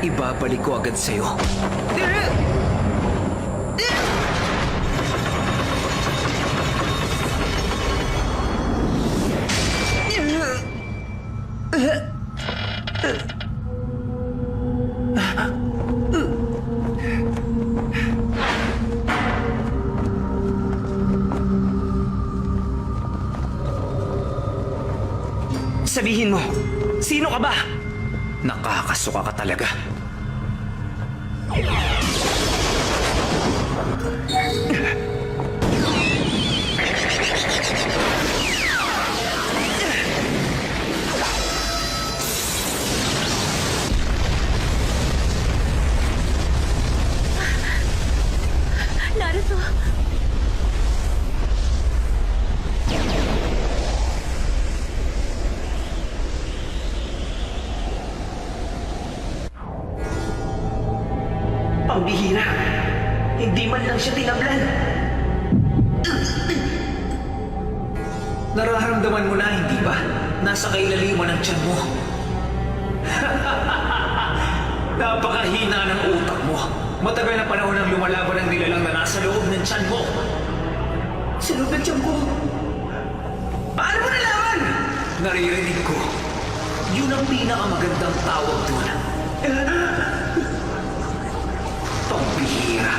Ibabalik ko agad sa'yo. Sabihin mo, sino ka ba? Nakakasuka ka talaga. Naruto! Pambihira. Hindi man lang siya tinablan. Nararamdaman mo na, hindi ba? Nasa kailaliman ng tiyan mo. Napakahina ng utak mo. Matagal na panahon ang lumalaban ng nilalang na nasa loob ng tiyan mo. Sa loob ng tiyan ko. Paano mo nalaman? Naririnig ko. Yun ang pinakamagandang tawag doon. Pambihira.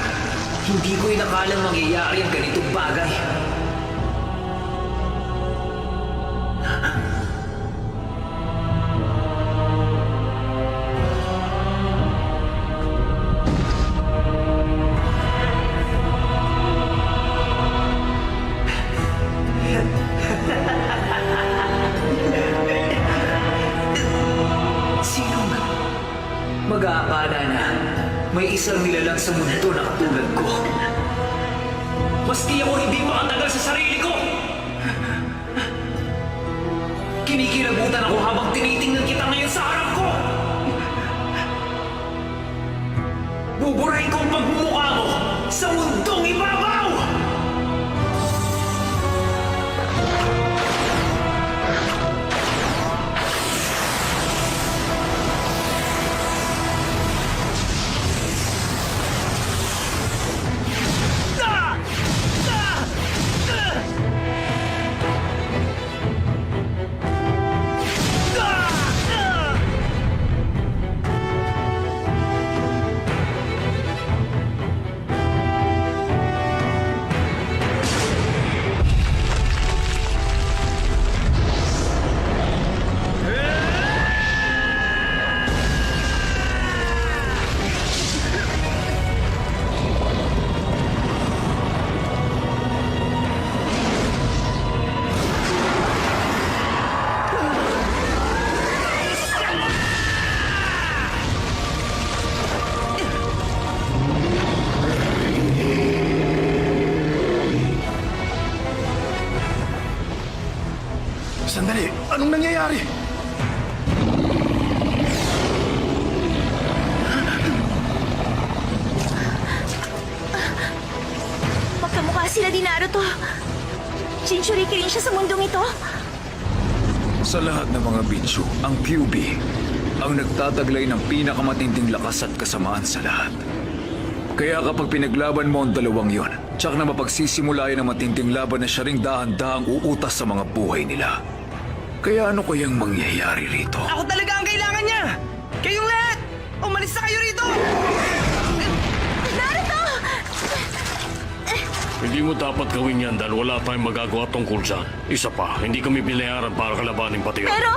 Hindi ko inakalang mangyayari ang ganitong bagay. Sinong mag-aakala na may isang nilalang sa mundo na katulad ko? Maski ako hindi makatagal sa sarili ko! Kinikilabutan ako habang tinitingnan kita ngayon sa harap ko! Buburahin ko ang pagmumukha mo sa mundong ibabaw! Sandali! Anong nangyayari? Magkamukha sila ni Naruto. Jinchuriki rin siya sa mundong ito. Sa lahat ng mga Bichu, ang Kyuubi ang nagtataglay ng pinakamatinding lakas at kasamaan sa lahat. Kaya kapag pinaglaban mo ang dalawang yon, tsak na mapagsisimulayan ang matinding laban na siya ring dahan-dahang uutas sa mga buhay nila. Kaya ano kayang mangyayari rito? Ako talaga ang kailangan niya! Kayong lahat! Umalis na kayo rito! Naruto! Hindi mo dapat gawin yan dahil wala tayong magagawa tungkol dyan. Isa pa, hindi kami binayaran para kalabanin pati yan. Pero...